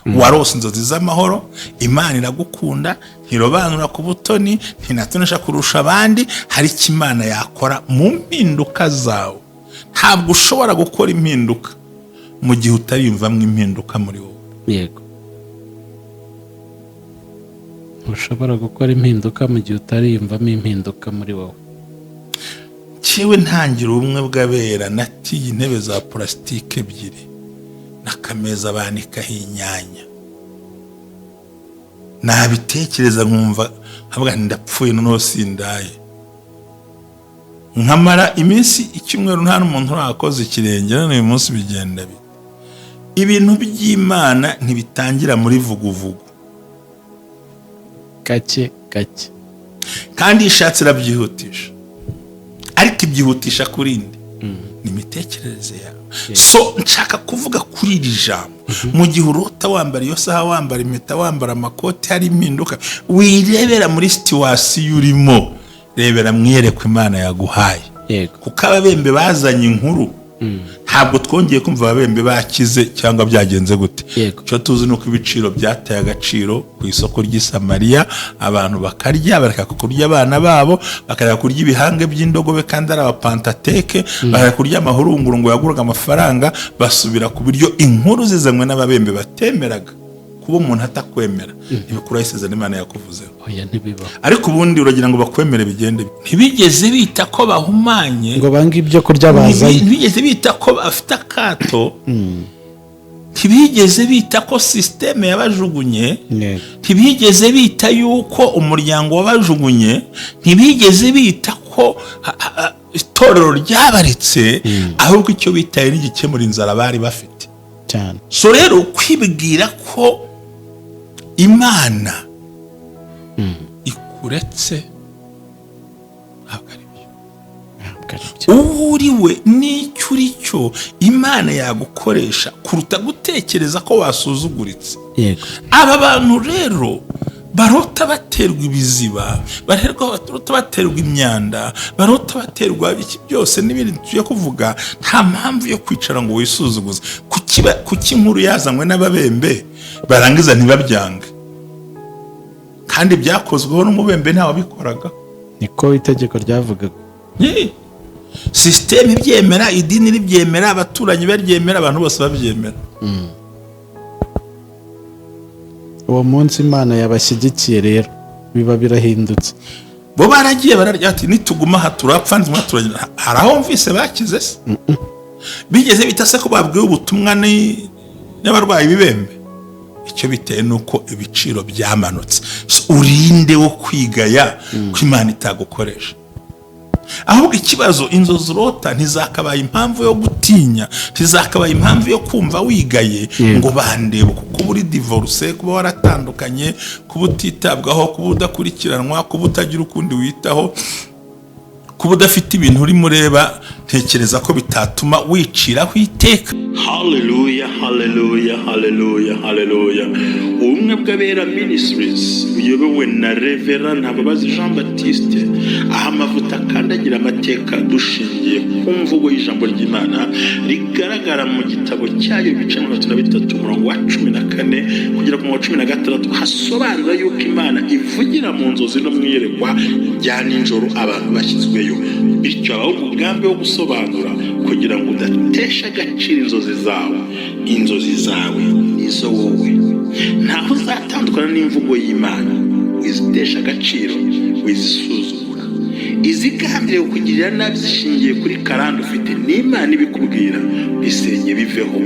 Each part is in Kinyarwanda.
warose inzozi z'amahoro, Imana iragukunda, ntirobanura ku butoni, ntinatonesha kurusha abandi. Hari icyo Imana yakora mu mpinduka zawe. Ntabwo ushobora gukora impinduka mu gihe utariyumvamo impinduka muri wowe. Yego, ushobora gukora impinduka mu gihe utariyumvamo impinduka muri wowe. Cyewe ntangira ubumwe bw'abera natiye intebe za plastique ebyiri n'akameza banikaho inyanya. Nabitekereza nkumva havuga ndapfuye noneho sindaye. Nkamara iminsi icyumweru nta n'umuntu urakoze ikirenge, none uyu munsi bigenda bite? Ibintu by'Imana ntibitangira muri vuguvugu, gake gake, kandi ishatse irabyihutisha, ariko ibyihutisha kurindi ni imitekerereze yawe. So nshaka kuvuga kuri iri jambo, mu gihe urota wambara iyo saha, wambara impeta, wambara amakoti, hari impinduka, wirebera muri situwasiyo urimo, rebera mwiyereko Imana yaguhaye. Kuko ababembe bazanye inkuru, ntabwo twongeye kumva ababembe bakize cyangwa byagenze gute. Cyo tuzi nuko ibiciro byataye agaciro ku isoko ry'i Samariya, abantu bakarya, bareka kurya abana babo, bakareka kurya ibihange by'indogobe kandi ari abapantateke, bareka kurya amahurunguru ngo yaguraga amafaranga, basubira ku biryo. Inkuru zizanywe n'ababembe batemeraga kuba umuntu atakwemera, ntibikura isezerano Imana yakuvuzeho. Oya, ntibiba. Ariko ubundi uragira ngo bakwemere bigende. Ntibigeze bita ko bahumanye, ngo bange ibyo kurya bazanye. Ntibigeze bita ko bafite akato. Ntibigeze bita ko systeme yabajugunye. Ntibigeze bita yuko umuryango wabajugunye. Ntibigeze bita ko itorero ryabaretse, ahubwo icyo bitaye n'igikemura inzara bari bafite cyane. So rero kwibwira ko Imana ikuretse ntabwo ari byo. Uriwe n'icyo uri cyo Imana yagukoresha kuruta gutekereza ko wasuzuguritse. Aba bantu rero barota baterwa ibiziba, barota baterwa imyanda, barota baterwa iki byose n'ibindi tugiye kuvuga. Nta mpamvu yo kwicara ngo wisuzuguze. Kuki inkuru yazanywe n'ababembe barangiza ntibabyange, kandi byakozweho n'umubembe ntawe bikoraga. Niko itegeko ryavugaga. Systeme ibyemera, idini ribyemera, abaturanyi baryemera, abantu bose babyemera. Uwo munsi Imana yabashyigikiye rero biba birahindutse. Bo baragiye bararya ati nituguma aha turapfa nzimwe turagenda. Hari aho mvise bakize se? Bigeze bitase ko babwiye ubutumwa n'abarwayi bibembe. Icyo biteye nuko ibiciro byamanutse. Urinde wo kwigaya ko Imana itagukoresha. Ahubwo ikibazo, inzozi urota ntizakabaye impamvu yo gutinya, ntizakabaye impamvu yo kumva wigaye ngo bandebe, kuko uri divorce, kuba waratandukanye, kuba utitabwaho, kuba udakurikiranwa, kuba utagira ukundi witaho, kuba udafite ibintu uri mureba. Tekereza ko bitatuma wiciraho iteka. Hallelujah, hallelujah, hallelujah, hallelujah. Ubumwe bw'abera ministries buyobowe na Reverend Ntababazi Jean Baptiste, aha amavuta akandagira amateka dushingiye ku mvugo y'ijambo ry'Imana rigaragara mu gitabo cyayo ibice 33 umurongo wa 14 kugera ku 16 hasobanura yuko Imana ivugira mu nzozi no mwiyerekwa rya nijoro abantu bashyizweyo. Bityo abaho umugambi wo gusobanura kugira ngo udatesha agaciro inzozi zawe. Inzozi zawe nizo wowe. Ntaho uzatandukana n'imvugo y'Imana. Wizitesha agaciro, wizisuzugura. Izigambiriye kukugirira nabi zishingiye kuri karande ufite n'Imana ibikubwira, bisenye biveho.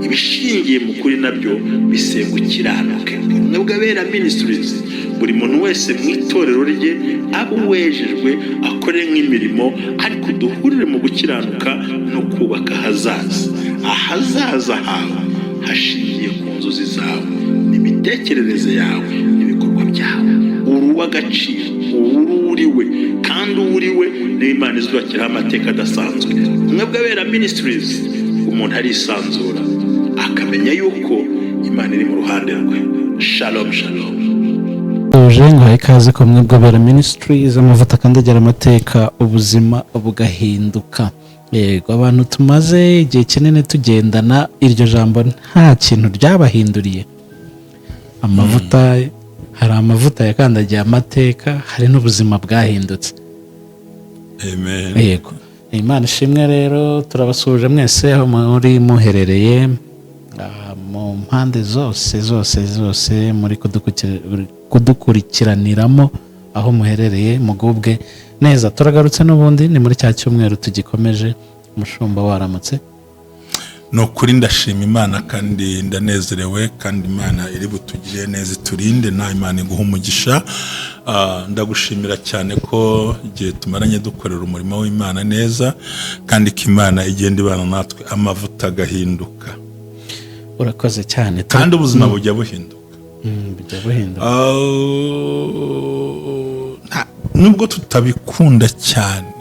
Ibishingiye mu kuri nabyo bisenga ukiranuke. Ubumwe bw'abera ministries, buri muntu wese mu itorero rye abo wejejwe akore nk'imirimo, ariko duhurire mu gukiranuka no kubaka ahazaza hawe hashingiye ku nzozi zawe n'imitekerereze yawe n'ibikorwa byawe. Uruwa agaciro, uriwe, kandi uriwe n'Imana izubakiraho amateka adasanzwe. Ubumwe bw'abera ministries, umuntu arisanzura akamenya yuko Imana iri mu ruhande rwe. Shalom, shalom. Ngo ikaze ku Ubumwe bw'abera ministries, amavuta akandagira amateka, ubuzima bugahinduka. Yego, abantu tumaze igihe kinini tugendana, iryo jambo nta kintu ryabahinduriye. amavuta hari amavuta yakandagiye amateka, hari n'ubuzima bwahindutse. Amen. Yego, Imana ishimwe. Rero turabasuje mwese aho muri muherereye mu mpande zose muri kudukurikiraniramo, aho muherereye mugubwe neza. Turagarutse n'ubundi ni muri cya cyumweru tugikomeje. Umushumba waramutse? No kuri ndashima Imana kandi ndanezerewe, kandi Imana iri butugire neza turinde, na Imana iguhe umugisha. Ndagushimira cyane ko igihe tumaranye dukorera umurimo w'Imana neza, kandi ko Imana igenda ibana natwe, amavuta agahinduka. Urakoze cyane. Kandi ubuzima bujya buhinduka. Bujya buhinduka. Nubwo tutabikunda cyane,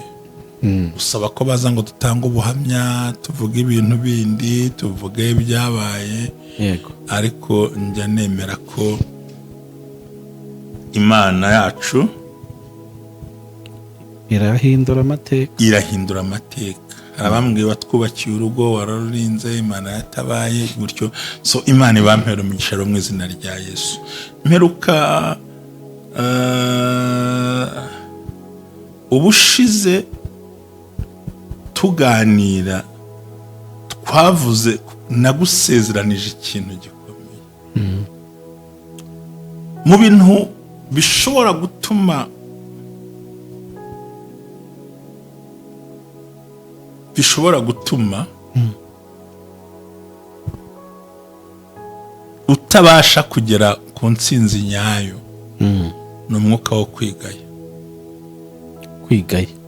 usaba ko baza ngo dutange ubuhamya, tuvuge ibintu bindi, tuvuge ibyabaye. Yego. Ariko njya nemera ko Imana yacu irahindura amateka. Abambwiye batwubakiye urugo wararurinze, Imana yatabaye gutyo. So Imana ibampera umugisha mu izina rya Yesu. Mperuka ubushize tuganira twavuze, nagusezeranije ikintu gikomeye. Mu bintu bishobora gutuma utabasha kugera ku ntsinzi nyayo, ni umwuka wo kwigaya,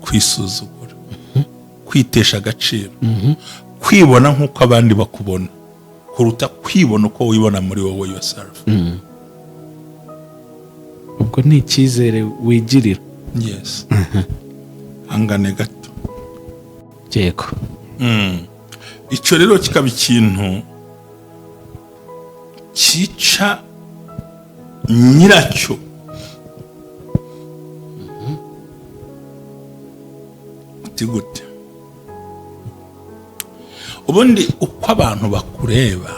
kwisuzugura, kwitesha agaciro, kwibona nk'uko abandi bakubona kuruta kwibona uko wibona muri wowe yourself. Ubwo ni icyizere wigirira. Yes. Angane gato. Yego. Icyo rero kikaba ikintu cyica nyiracyo. Gute ubundi uko abantu bakureba,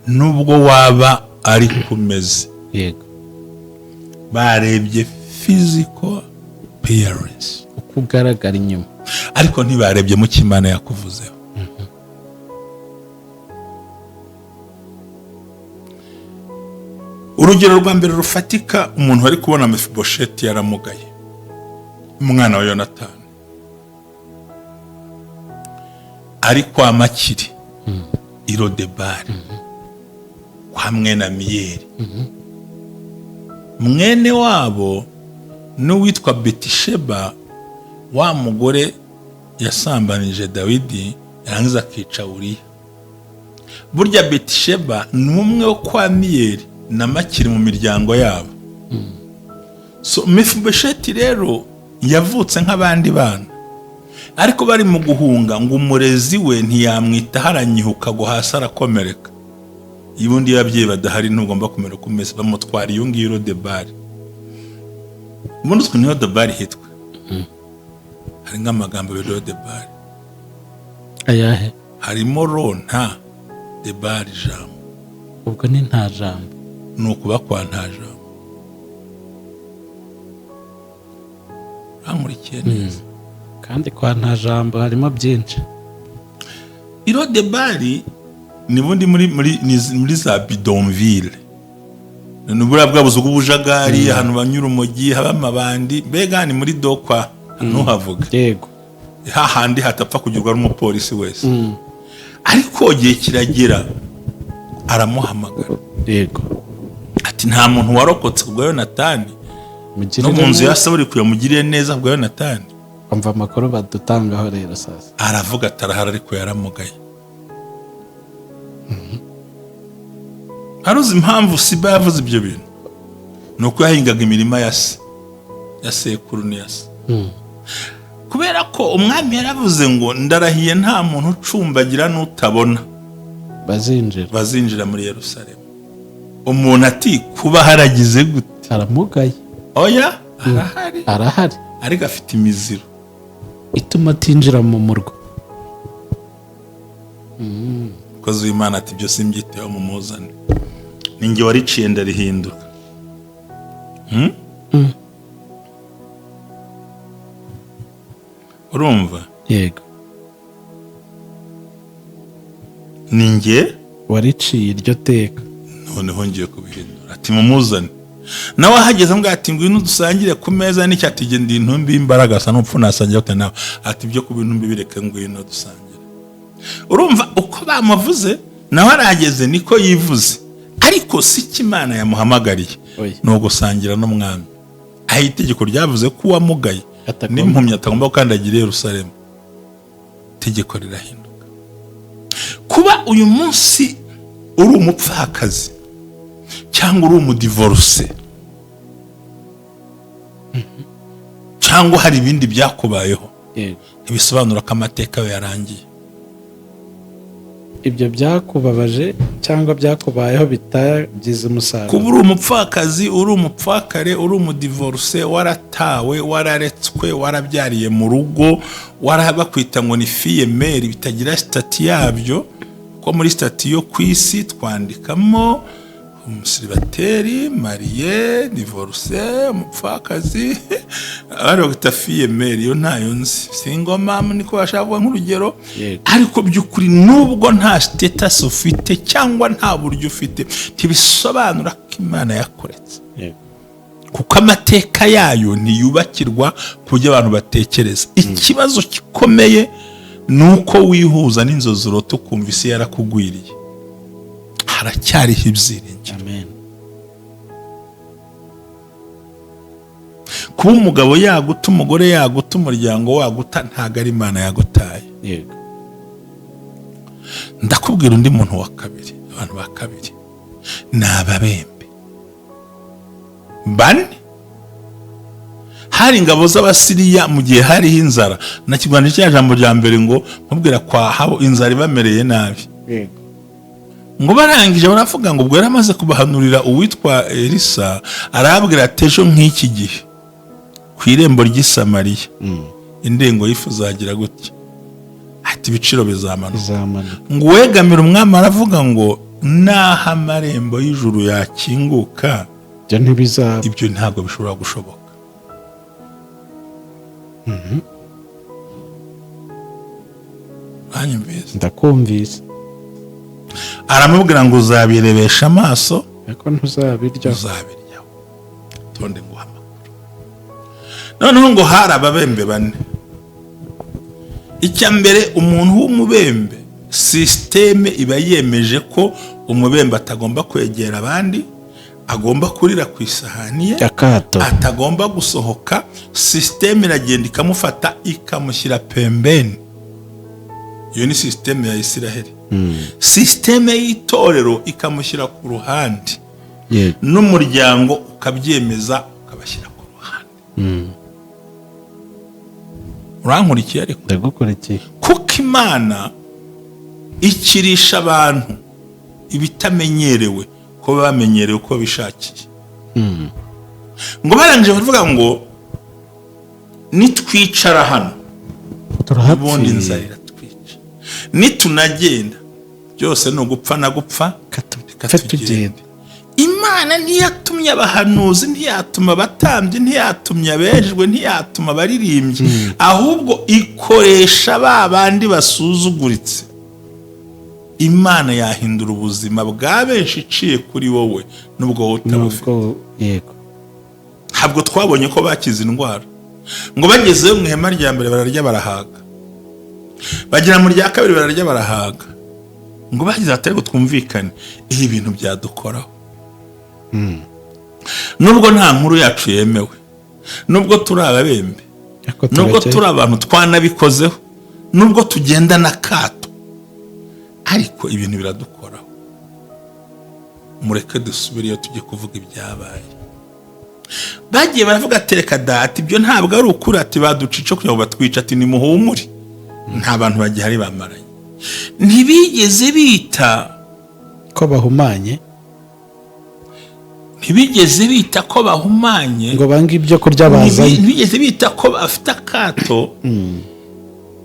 nubwo waba ari kumeze, yego, barebye physical appearance, uko ugaragara inyuma, ariko ntibarebye mu cy'Imana yakuvuzeho. Urugero rwa mbere rufatika, umuntu wari kubona Mefibosheti yaramugaye, umwana wa Yonatani, ari kwa Makiri i Lodebari kwa mwene Miyeri. Mwene wabo n'uwitwa Betisheba, wa mugore yasambanije Dawidi yarangiza akica Uriya. Burya Betisheba ni umwe wo kwa Miyeri na Makiri mu miryango yabo. So Mefibosheti rero yavutse nk'abandi bana, ariko bari mu guhunga ngo umurezi we ntiyamwita, haranyihuka ngo hasi arakomereka. Ibundi y'ababyeyi badahari ntugomba kumera kumeze, bamutwara iyo ngiyo Lodebari. Ubundi twe niyo Lodebari hitwa. Hari nk'amagambo ya Lodebari. Ayahe? Harimo ro nta Debari jambo. Ubwo ni nta jambo. Ni ukuba kwa nta jambo. Ramurikiye neza. Kandi kwa nta jambo harimo byinshi. I Lodebari ni bundi muri za bidonville. Nubura bwabuze ubujagari, ahantu banyura umugi, haba amabandi, mbega ni muri dokwa ntuhavuga. Yego. Hahandi hatapfa kugirwa n'umupolisi wese. Ariko gihe kiragera aramuhamagara. Yego. Ati nta muntu warokotse kubwa Yonatani. No mu nzu ya Sawuli kuyamugiriye neza kubwa Yonatani. Umva amakuru badutangaho rero sasa. Aravuga atarahara ariko yaramugaye. Haruzi impamvu Siba yavuze ibyo bintu. Nuko yahingaga imirima ya sekuru ni yase. Kubera ko umwami yaravuze ngo ndarahiye nta muntu ucumbagira n'utabona bazinjira muri Yerusalemu. Umuntu ati kuba haragize gute? Aramugaye. Oya, arahari. Ariko afite imiziro ituma atinjira mu murwa. umukozi w'Imana ati ibyo simbyiteho mumuzane, ninjye wariciye ndarihindura. Urumva? Yego. Ninjye wariciye iryo teka, noneho ngiye kubihindura. Ati mumuzane. Nawe ahageze mbwa ati ngwino dusangire ku meza n'icyatige ndi intumbi imbaraga asa n'upfu nasangira ko nawe. Ati byo ku bintu mbibireke ngwino dusangire. Urumva uko bamuvuze nawe arageze niko yivuze, ariko si Imana yamuhamagariye no gusangira n'umwami. Aho itegeko ryavuze ko uwamugaye n'impumyi atagomba gukandagira i Yerusalemu. Itegeko rirahinduka. Kuba uyu munsi uri umupfakazi cyangwa uri umudivorce cyangwa hari ibindi byakubayeho, ntibisobanura ko amateka yawe yarangiye. Ibyo byakubabaje cyangwa byakubayeho bitagize umusaruro. Kuba uri umupfakazi, uri umupfakare, uri umudivorce, waratawe, wararetswe, warabyariye mu rugo, warabakwita ngo ni fille mère bitagira stati yabyo, ko muri stati yo kwisi twandikamo umusiribateri, mariye, divorce, umupfakazi, ari bagita fille mère, yo ntayo nzi. Single mom niko bashaka nk'urugero. Ariko by'ukuri nubwo nta status ufite cyangwa nta buryo ufite, tibisobanura ko Imana yakuretse. Kuko amateka yayo ntiyubakirwa kubyo abantu batekereza. Ikibazo gikomeye nuko wihuza n'inzozi urota ukumva isi yarakugwiriye. Haracyariho ibyiringiro. Amen. Kuba umugabo yaguta, umugore yaguta, umuryango waguta, ntago ari Imana yagutaye. Yego. Ndakubwira undi muntu wa kabiri, abantu ba kabiri ni ababembe bane. Hari ingabo z'Abasiriya mu gihe hariho inzara, na kigwanje cya jambo rya mbere ngo mubwira kwa habo inzara ibamereye nabi. Yego. Ngo barangije baravuga ngo ubwo yaramaze kubahanurira uwitwa Elisa, arabwira ati ejo nk'iki gihe ku irembo ry'Isamariya indengo yifuzagira gutya, ati ibiciro bizamanuka. Ngo wegamira umwami aravuga ngo naho amarembo y'ijuru yakinguka, ibyo ntabwo bishobora gushoboka. Banyumvise? Ndakumvise. Aramubwira ngo uzabirebesha amaso ariko ntuzabirya. Uzabiryaho. Tonde nguha amakuru. Noneho ngo hari ababembe bane. Icya mbere, umuntu w'umubembe, systeme iba yemeje ko umubembe atagomba kwegera abandi, agomba kurira ku isahani ye, atagomba gusohoka. Systeme iragenda ikamufata ikamushyira pembeni. Iyo ni systeme ya Isiraheli. Systeme y'itorero ikamushyira ku ruhande. N'umuryango ukabyemeza ukabashyira ku ruhande. Urankurikiye? Ariko ndagukurikiye. Kuko Imana ikirisha abantu ibitamenyerewe ko bamenyerewe ko bishakiye. Ngo barangije bavuga ngo nitwicara hano ubundi inzara iratwica, nitunagenda byose no gupfa na gupfa katugende. Imana ntiyatumye abahanuzi, ntiyatuma abatambyi, ntiyatumye abejwe, ntiyatuma abaririmbyi, ahubwo ikoresha ba bandi basuzuguritse. Imana yahindura ubuzima bwa benshi iciye kuri wowe nubwo wowe utabufite. Yego. Ntabwo twabonye ko bakize indwara. Ngo bagezeyo mu ihema rya mbere bararya barahaga, bagera mu rya kabiri bararya barahaga. Ngo bagize atari ngo twumvikane ibi bintu byadukoraho. Nubwo nta nkuru yacu yemewe, nubwo turi ababembe, nubwo turi abantu twanabikozeho, nubwo tugenda na kato, ariko ibintu biradukoraho. Mureke dusubiriyo tujye kuvuga ibyabaye. Bagiye baravuga tereka dati ibyo ntabwo ari ukuri, ati baducico kugira ngo batwica, ati nimuhumure nta bantu bagihari bamaranye. Ntibigeze bita ko bahumanye, ntibigeze bita ko bahumanye ngo bange ibyo kurya bazanye, ntibigeze bita ko bafite akato.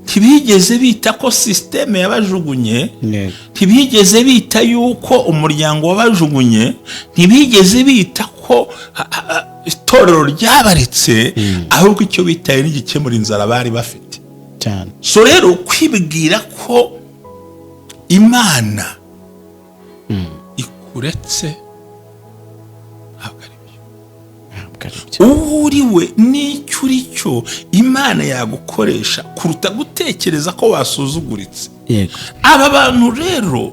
ntibigeze bita ko sisiteme yabajugunye, ntibigeze bita yuko umuryango wabajugunye, ntibigeze bita ko itorero ryabaretse, ahubwo icyo bitaye n'igikemura inzara bari bafite cyane. So rero kwibwira ko Imana ikuretse ntabwo ari byo. Uriwe n'icyo uri cyo Imana yagukoresha kuruta gutekereza ko wasuzuguritse. Aba bantu rero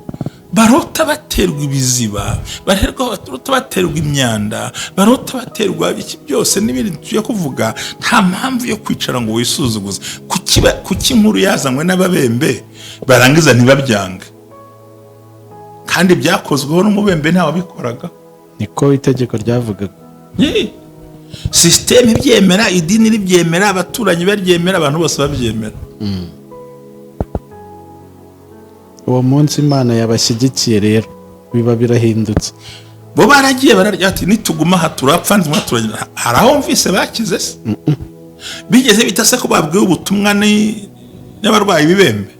barota baterwa ibiziba, barota baterwa imyanda, barota baterwa iki byose n'ibindi tugiye kuvuga. Nta mpamvu yo kwicara ngo wisuzuguze. Kuki inkuru yazanywe n'ababembe barangiza ntibabyange, kandi byakozweho n'umubembe ntawe bikoraga. Niko itegeko ryavugaga. Sisiteme ibyemera, idini ribyemera, abaturanyi baryemera, abantu bose babyemera. Uwo munsi Imana yabashyigikiye rero biba birahindutse. Bo baragiye bararya ati nituguma aha turapfa nzimwe turagenda. Hari aho mvise bakize se? Bigeze bitase ko babwiye ubutumwa n'abarwayi bibembe.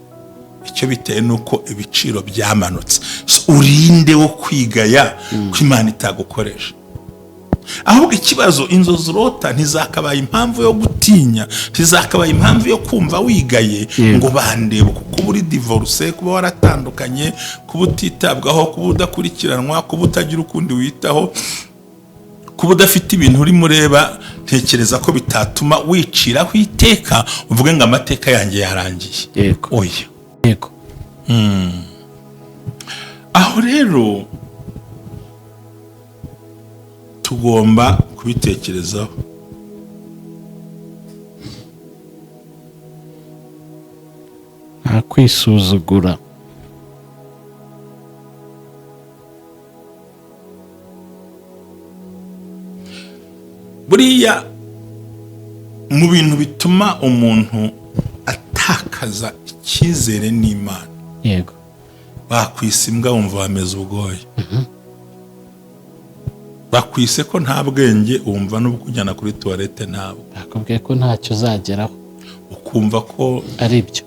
Icyo biteye nuko ibiciro byamanutse. Urinde wo kwigaya ko Imana itagukoresha. Ahubwo ikibazo inzozi urota ntizakabaye impamvu yo gutinya, ntizakabaye impamvu yo kumva wigaye ngo bandebe, kuko uri divorce, kuba waratandukanye, kuba utitabwaho, kuba udakurikiranwa, kuba utagira ukundi witaho, kuba udafite ibintu uri mureba. Tekereza ko bitatuma wiciraho iteka uvuge ngo amateka yanjye yarangiye. Oya. Yego. Aho rero tugomba kubitekerezaho. Nta kwisuzugura. Buriya mu bintu bituma umuntu atakaza icyizere n'Imana, yego, bakwise imbwa wumva wameze ubwoya. Bakwise ko nta bwenge wumva n'ubwo ujyana kuri toilette ntabwo. Bakubwiye ko ntacyo uzageraho, ukumva ko ari byo.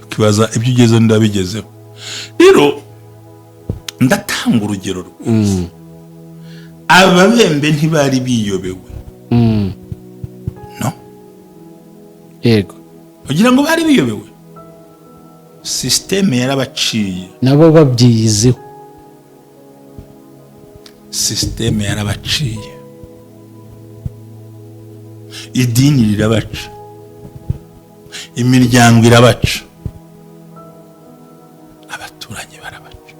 Ukibaza ibyo ugeze ndabigezeho. Rero ndatanga urugero rwiza. Ababembe ntibari biyobewe. No? Yego. Ugira ngo bari biyobewe. Systeme yarabaciye. Nabo babyiyiziho. Systeme yarabaciye. Idini rirabaca. Imiryango irabaca. Abaturanyi barabaca.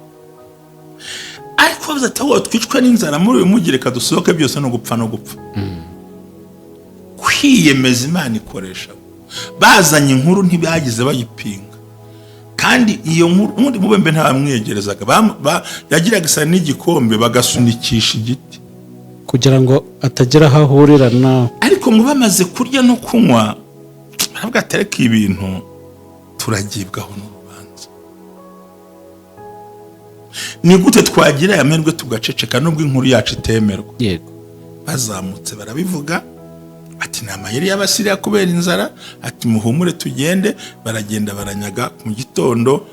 Ariko bazataho twicwa n'inzara muri uyu mujyi, reka dusohoke byose no gupfa no gupfa. Kwiyemeza Imana ikoresha. Bazanye inkuru ntibagize bayipinga. Kandi iyo nkuru undi mubembe ntabamwegerezaga. Yagiraga isa n'igikombe bagasunikisha igiti kugira ngo atagera aho ahurira nawe. Ariko ngo bamaze kurya no kunywa baravuga atereka ibintu turagibwaho n'urubanza. Ni gute twagira yamenrwe tugaceceka nubwo inkuru yacu itemerwa? Yego. Bazamutse barabivuga ati nama yari y'abasiriya kubera inzara, ati muhumure tugende. Baragenda baranyaga mu gitondo,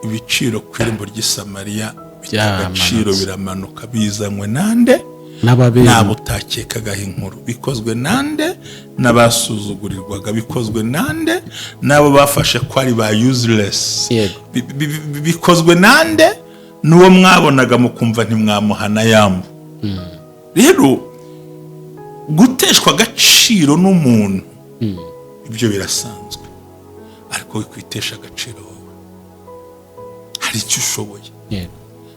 ibiciro ku irembo ry'Isamariya by'agaciro biramanuka. Bizanywe nande? Nabo utakekagaho inkuru. Bikozwe nande? N'abasuzugurirwaga. Bikozwe nande? Nabo bafashe ko ari ba useless. Bikozwe nande? N'uwo mwabonaga mukumva ntimwamuhana yambu. Rero guteshwa agaciro n'umuntu ibyo birasanzwe, ariko wikwitesha agaciro wowe. Hari icyo ushoboye,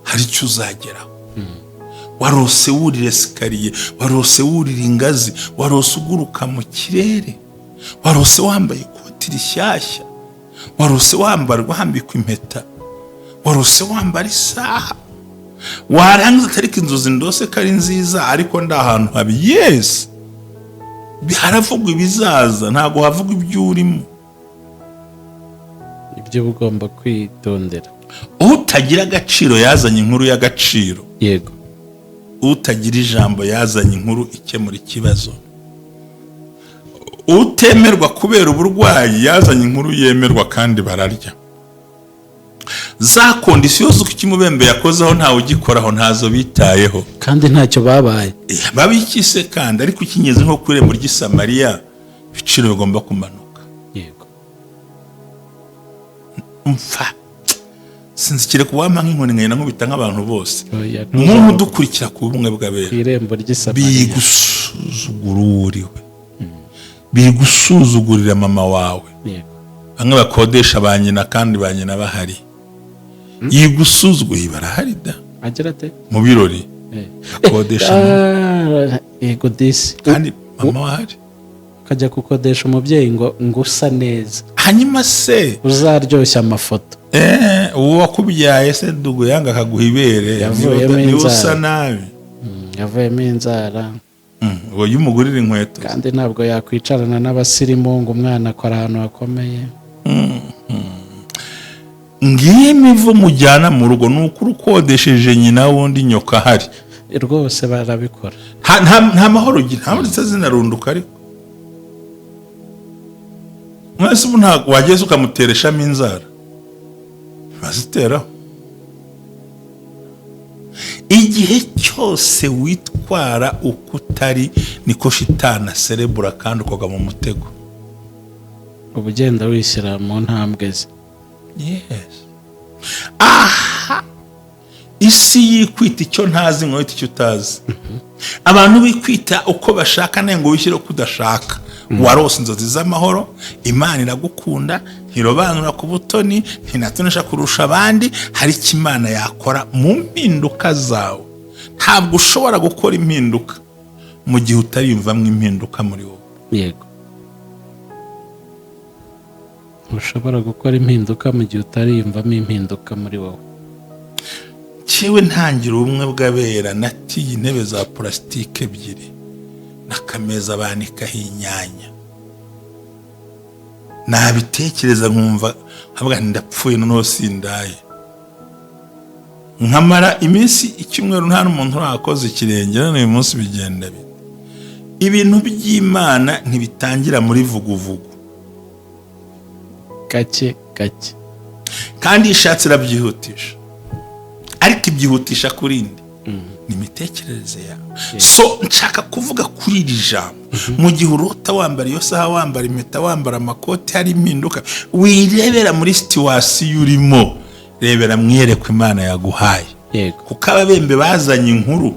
hari icyo uzageraho. Warose wurira esikariye, warose wurira ingazi, warose uguruka mu kirere, warose wambaye ikoti rishyashya, warose wambikwa impeta, warose wambara isaha. Warangiza tariki inzozi ndose ko ari nziza, ariko nda ahantu habi. Yes, haravugwa ibizaza, ntago havugwa ibyo urimo. Ibyo ugomba kwitondera. Utagira agaciro yazanye inkuru y'agaciro. Yego. Utagira ijambo yazanye inkuru ikemura ikibazo. utemerwa kubera uburwayi yazanye inkuru yemerwa kandi bararya. Za kondisiyo z'uko ikimubembe yakozeho ntawe ugikoraho ntazo bitayeho kandi ntacyo babaye. Babikise kandi ariko ikinyeze nko kuri irembo ry'Isamariya ibiciro bigomba kumanuka. Yego. Mfa sinzikire kuwampa nk'inkoni nkayina nkubita nk'abantu bose. Umuntu dukurikira ku bumwe bw'abera. Irembo ry'Isamariya. Bigusuzugura uriwe. Bigusuzugurira mama wawe. Yego. Bamwe bakodesha ba nyina kandi ba nyina bahari. Yigusuzuguye barahari da. Agira ate? Mu birori. Akodesha. Yego disi. Kandi mama wahari. Kajya kukodesha umubyeyi ngo usa neza. Hanyuma se uzaryoshya amafoto. Uwo wakubyaye se dugu yanga akaguha ibere. Ni usa nabi. Yavuyemo inzara. Uwo yumugurira inkweto. Kandi ntabwo yakwicarana n'abasirimu ngo umwana akora ahantu hakomeye. Ngiye imivu mujyana mu rugo nuko urukodesheje nyina wundi nyoka hari. Rwose barabikora. Nta mahoro ugira. Nta muri zinarunduka ariko. Mwese ubu ntabwo wageze ukamutereshamo inzara. Baziteraho. Igihe cyose witwara uko utari niko shitana serebura kandi ukoga mu mutego. Ubugenda wishyira mu ntambwe ze. Yes. Aha. Isi yikwita icyo ntazi ngo icyo utazi. Abantu bikwita uko bashaka nengo wishyire uko udashaka. Warose inzozi z'amahoro, Imana iragukunda, ntirobanura ku butoni, ntinatunisha kurusha abandi, hari icyo Imana yakora mu mpinduka zawe. Ntabwo ushobora gukora impinduka mu gihe utariyumvamo impinduka muri wowe. Yego. Ushobora gukora impinduka mu gihe utariyumvamo impinduka muri wowe. Cyewe ntangira ubumwe bw'abera natiye intebe za plastique ebyiri n'akameza banikaho inyanya. Nabitekereza nkumva habwa ndapfuye noneho sindaye. Nkamara iminsi icyumweru nta n'umuntu urakoze ikirenge none uyu munsi bigenda bite. Ibintu by'Imana ntibitangira muri vuguvugu. Gake gake. Kandi ishatse irabyihutisha. Ariko ibyihutisha kurindi ni imitekerereze yawe. So nshaka kuvuga kuri iri jambo. Mu gihe urota wambara iyo saha, wambara impeta, wambara amakoti, hari impinduka, wirebera muri situation urimo, rebera mwiyereko Imana yaguhaye. Yego. Kuko ababembe bazanye inkuru.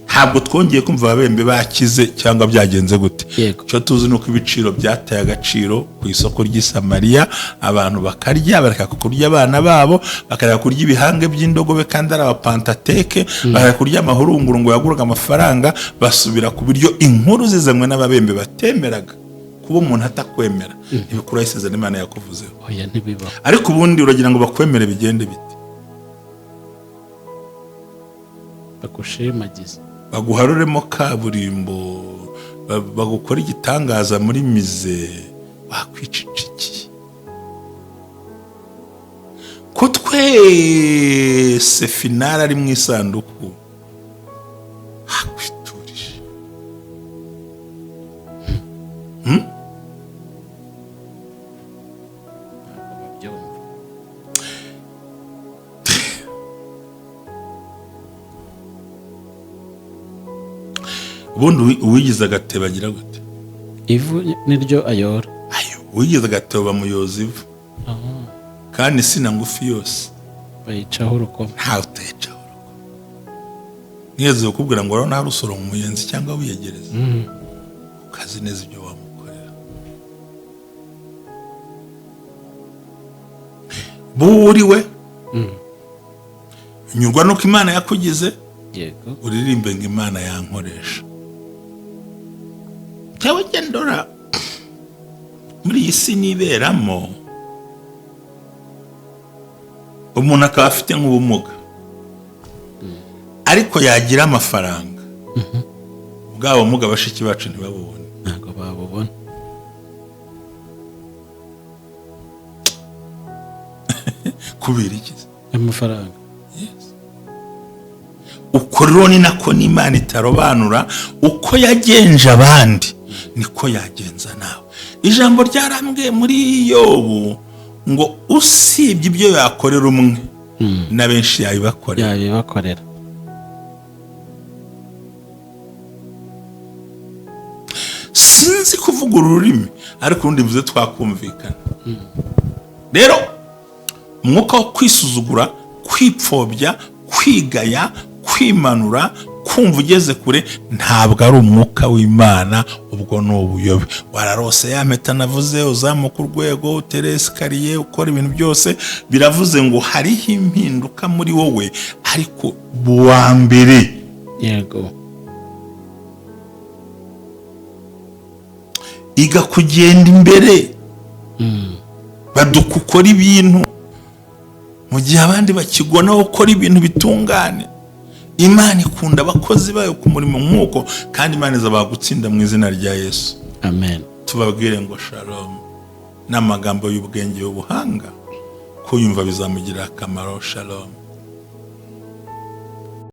Ntabwo twongeye kumva ababembe bakize cyangwa byagenze gute. Cyo tuzi nuko ibiciro byataye agaciro ku isoko ry'Isamariya, abantu bakarya bareka kurya abana babo, bakareka kurya ibihange by'indogobe kandi ari abapantateke, bareka kurya amahurunguru ngo yaguraga amafaranga, basubira ku biryo inkuru zizanywe n'ababembe batemeraga. Kuba umuntu atakwemera ibikura isezerano Imana yakuvuzeho. Oya ntibiba. Ariko ubundi uragira ngo bakwemere bigende bite? Bagushimagize, baguharuremo kaburimbo, bagukora igitangaza muri mize, bakwicicikiye. Ko twese finale ari mu isanduku hakwiturije. Ubundi uwigize agatebo agira gute? Ivu niryo ayora. Uwigize agatebo bamuyoza ivu. Kandi sina ngufi yose bayicaho urukomo. Ntawe utayicaho urukomo. Nigeze kukubwira ngo urabona hari usoro mu muyenzi cyangwa wiyegereza. Ukazi neza ibyo wamukorera. Buriwe nyurwa nuko Imana yakugize. Yego. Uririmbe ngo Imana yankoresha. Cyawe gendora muri iyi si niberamo, umuntu akaba afite nk'ubumuga ariko yagira amafaranga. Ubwabo bumuga bashiki bacu ntibabubone. Ntabwo babubona. Kubera iki? Amafaranga. Uko rero ni nako n'Imana itarobanura uko yagenje abandi niko yagenza nawe. Ijambo ryarambwiye muri Yobu ngo usibye ibyo yakorera umwe na benshi yabibakorera. Sinzi kuvuga ururimi ariko urundi mvuze twakumvikana. Rero umwuka wo kwisuzugura, kwipfobya, kwigaya, kwimanura, kumva ugeze kure ntabwo ari umwuka w'Imana, ubwo ni ubuyobe. Wararose ya mpeta navuze, uzamuka urwego, utera esikariye, ukora ibintu byose, biravuze ngo hariho impinduka muri wowe, ariko buwa mbere yego iga kugenda imbere baduka ukora ibintu mu gihe abandi bakigona gukora ibintu bitungane. Imana ikunda abakozi bayo ku murimo nk'uko, kandi Imana izabagutsinda mu izina rya Yesu. Amen. Tubabwire ngo shalom n'amagambo y'ubwenge y'ubuhanga, kuyumva bizamugirira akamaro. Shalom.